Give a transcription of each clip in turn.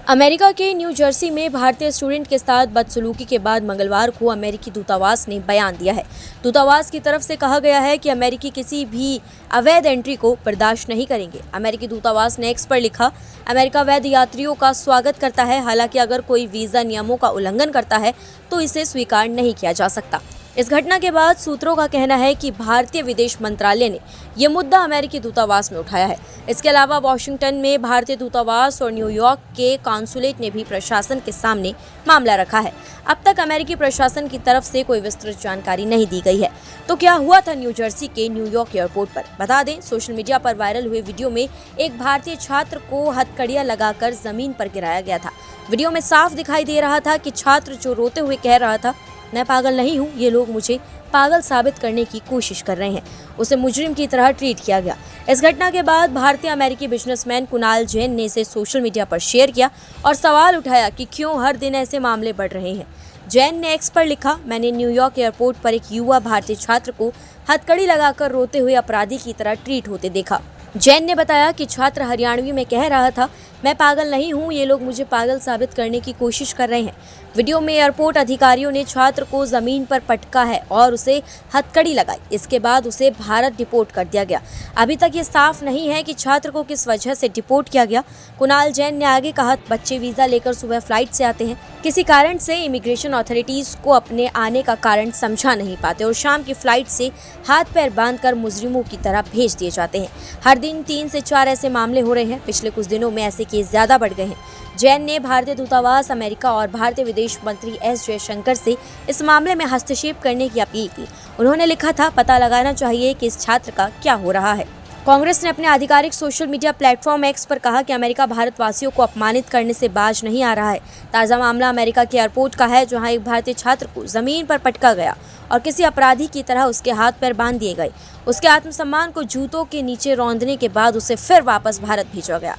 America के new Jersey में भारतीय स्टूडेंट के साथ बदसलूकी के बाद मंगलवार को अमेरिकी दूतावास ने बयान दिया है। दूतावास की तरफ से कहा गया है कि अमेरिकी किसी भी अवैध एंट्री को बर्दाश्त नहीं करेंगे। अमेरिकी दूतावास ने एक्स पर लिखा, अमेरिका वैध यात्रियों का स्वागत करता है, हालांकि अगर कोई वीज़ा नियमों का उल्लंघन करता है तो इसे स्वीकार नहीं किया जा सकता। इस घटना के बाद सूत्रों का कहना है कि भारतीय विदेश मंत्रालय ने यह मुद्दा अमेरिकी दूतावास में उठाया है। इसके अलावा वॉशिंगटन में भारतीय दूतावास और न्यूयॉर्क के कॉन्सुलेट ने भी प्रशासन के सामने मामला रखा है। अब तक अमेरिकी प्रशासन की तरफ से कोई विस्तृत जानकारी नहीं दी गई है। तो क्या हुआ था न्यू जर्सी के न्यूयॉर्क एयरपोर्ट पर? बता दें, सोशल मीडिया पर वायरल हुए वीडियो में एक भारतीय छात्र को हथकड़ियां लगाकर जमीन पर गिराया गया था। वीडियो में साफ दिखाई दे रहा था कि छात्र जो रोते हुए कह रहा था, मैं पागल नहीं हूँ, ये लोग मुझे पागल साबित करने की कोशिश कर रहे हैं। उसे मुजरिम की तरह ट्रीट किया गया। इस घटना के बाद भारतीय अमेरिकी बिजनेसमैन कुणाल जैन ने इसे सोशल मीडिया पर शेयर किया और सवाल उठाया कि क्यों हर दिन ऐसे मामले बढ़ रहे हैं। जैन ने एक्स पर लिखा, मैंने न्यूयॉर्क एयरपोर्ट पर एक युवा भारतीय छात्र को हथकड़ी लगाकर रोते हुए अपराधी की तरह ट्रीट होते देखा। जैन ने बताया कि छात्र हरियाणवी में कह रहा था, मैं पागल नहीं हूँ, ये लोग मुझे पागल साबित करने की कोशिश कर रहे हैं। वीडियो में एयरपोर्ट अधिकारियों ने छात्र को जमीन पर पटका है और उसे हथकड़ी लगाई। इसके बाद उसे भारत डिपोर्ट कर दिया गया। अभी तक ये साफ नहीं है कि छात्र को किस वजह से डिपोर्ट किया गया। कुणाल जैन ने आगे कहा, बच्चे वीज़ा लेकर सुबह फ्लाइट से आते हैं, किसी कारण से इमिग्रेशन अथॉरिटीज़ को अपने आने का कारण समझा नहीं पाते और शाम की फ्लाइट से हाथ पैर बांधकर मुजरिमों की तरह भेज दिए जाते हैं। हर दिन 3 से 4 ऐसे मामले हो रहे हैं। पिछले कुछ दिनों में ऐसे केस ज़्यादा बढ़ गए हैं। जैन ने भारतीय दूतावास, अमेरिका और भारतीय विदेश मंत्री एस जयशंकर से इस मामले में हस्तक्षेप करने की अपील की। उन्होंने लिखा था, पता लगाना चाहिए कि इस छात्र का क्या हो रहा है। कांग्रेस ने अपने आधिकारिक सोशल मीडिया प्लेटफॉर्म एक्स पर कहा कि अमेरिका भारतवासियों को अपमानित करने से बाज नहीं आ रहा है। ताज़ा मामला अमेरिका के एयरपोर्ट का है, जहां एक भारतीय छात्र को जमीन पर पटका गया और किसी अपराधी की तरह उसके हाथ पैर बांध दिए गए। उसके आत्मसम्मान को जूतों के नीचे रौंदने के बाद उसे फिर वापस भारत भेजा गया।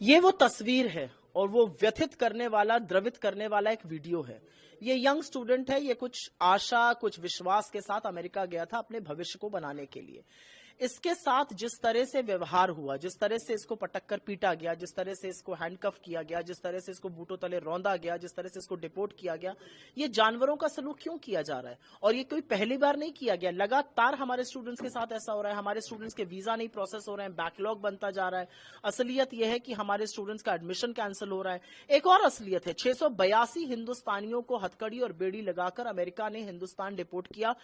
ये वो तस्वीर है और वो व्यथित करने वाला, द्रवित करने वाला एक वीडियो है। ये यंग स्टूडेंट है, ये कुछ आशा, कुछ विश्वास के साथ अमेरिका गया था अपने भविष्य को बनाने के लिए। इसके साथ जिस तरह से व्यवहार हुआ, जिस तरह से इसको पटक कर पीटा गया, जिस तरह से इसको हैंडकफ किया गया, जिस तरह से इसको बूटों तले रौंदा गया, जिस तरह से इसको डिपोर्ट किया गया, ये जानवरों का सलूक क्यों किया जा रहा है? और ये कोई पहली बार नहीं किया गया। लगातार हमारे स्टूडेंट्स के साथ ऐसा हो रहा है। हमारे स्टूडेंट्स के वीजा नहीं प्रोसेस हो रहे हैं, बैकलॉग बनता जा रहा है। असलियत यह है कि हमारे स्टूडेंट्स का एडमिशन कैंसिल हो रहा है। एक और असलियत है, 682 हिंदुस्तानियों को हथकड़ी और बेड़ी लगाकर अमेरिका ने हिंदुस्तान डिपोर्ट किया,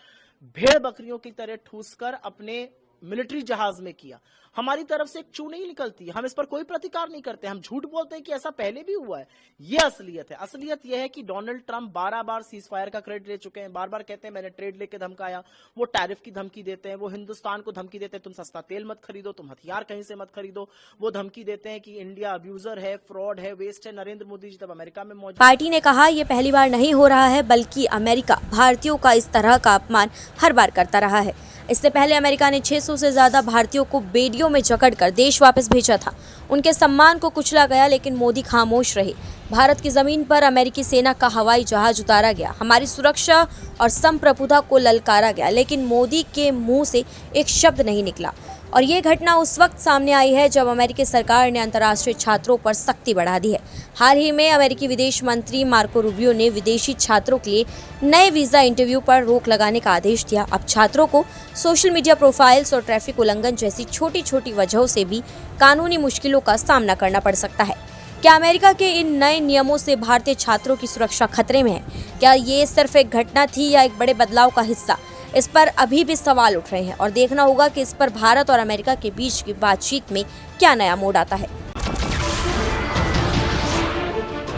भेड़ बकरियों की तरह ठूस कर अपने मिलिट्री जहाज में किया। हमारी तरफ से एक चू नहीं निकलती, हम इस पर कोई प्रतिकार नहीं करते, हम झूठ बोलते हैं कि ऐसा पहले भी हुआ है। यह असलियत है। असलियत यह है कि डोनाल्ड ट्रंप 12 बार सीज फायर का क्रेडिट ले चुके हैं, बार बार कहते हैं मैंने ट्रेड लेके धमकाया। वो टैरिफ की धमकी देते हैं, वो हिंदुस्तान को धमकी देते हैं, तुम सस्ता तेल मत खरीदो, तुम हथियार कहीं से मत खरीदो। वो धमकी देते हैं कि इंडिया अब्यूजर है, फ्रॉड है, वेस्ट है। नरेंद्र मोदी जी तब अमेरिका में मौजूद। पार्टी ने कहा, यह पहली बार नहीं हो रहा है, बल्कि अमेरिका भारतीयों का इस तरह का अपमान हर बार करता रहा है। इससे पहले अमेरिका ने 600 से ज़्यादा भारतीयों को बेड़ियों में जकड़कर देश वापस भेजा था। उनके सम्मान को कुचला गया, लेकिन मोदी खामोश रहे। भारत की ज़मीन पर अमेरिकी सेना का हवाई जहाज उतारा गया, हमारी सुरक्षा और संप्रभुता को ललकारा गया, लेकिन मोदी के मुंह से एक शब्द नहीं निकला। और ये घटना उस वक्त सामने आई है जब अमेरिकी सरकार ने अंतर्राष्ट्रीय छात्रों पर सख्ती बढ़ा दी है। हाल ही में अमेरिकी विदेश मंत्री मार्को रूबियो ने विदेशी छात्रों के लिए नए वीज़ा इंटरव्यू पर रोक लगाने का आदेश दिया। अब छात्रों को सोशल मीडिया प्रोफाइल्स और ट्रैफिक उल्लंघन जैसी छोटी छोटी वजहों से भी कानूनी मुश्किलों का सामना करना पड़ सकता है। क्या अमेरिका के इन नए नियमों से भारतीय छात्रों की सुरक्षा खतरे में है? क्या ये सिर्फ एक घटना थी या एक बड़े बदलाव का हिस्सा? इस पर अभी भी सवाल उठ रहे हैं और देखना होगा कि इस पर भारत और अमेरिका के बीच की बातचीत में क्या नया मोड़ आता है।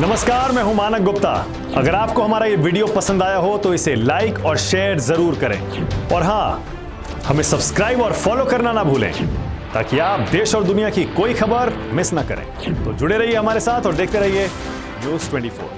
नमस्कार, मैं हूं मानक गुप्ता। अगर आपको हमारा ये वीडियो पसंद आया हो तो इसे लाइक और शेयर जरूर करें और हाँ, हमें सब्सक्राइब और फॉलो करना ना भूलें ताकि आप देश और दुनिया की कोई खबर मिस ना करें। तो जुड़े रहिए हमारे साथ और देखते रहिए न्यूज़ 24।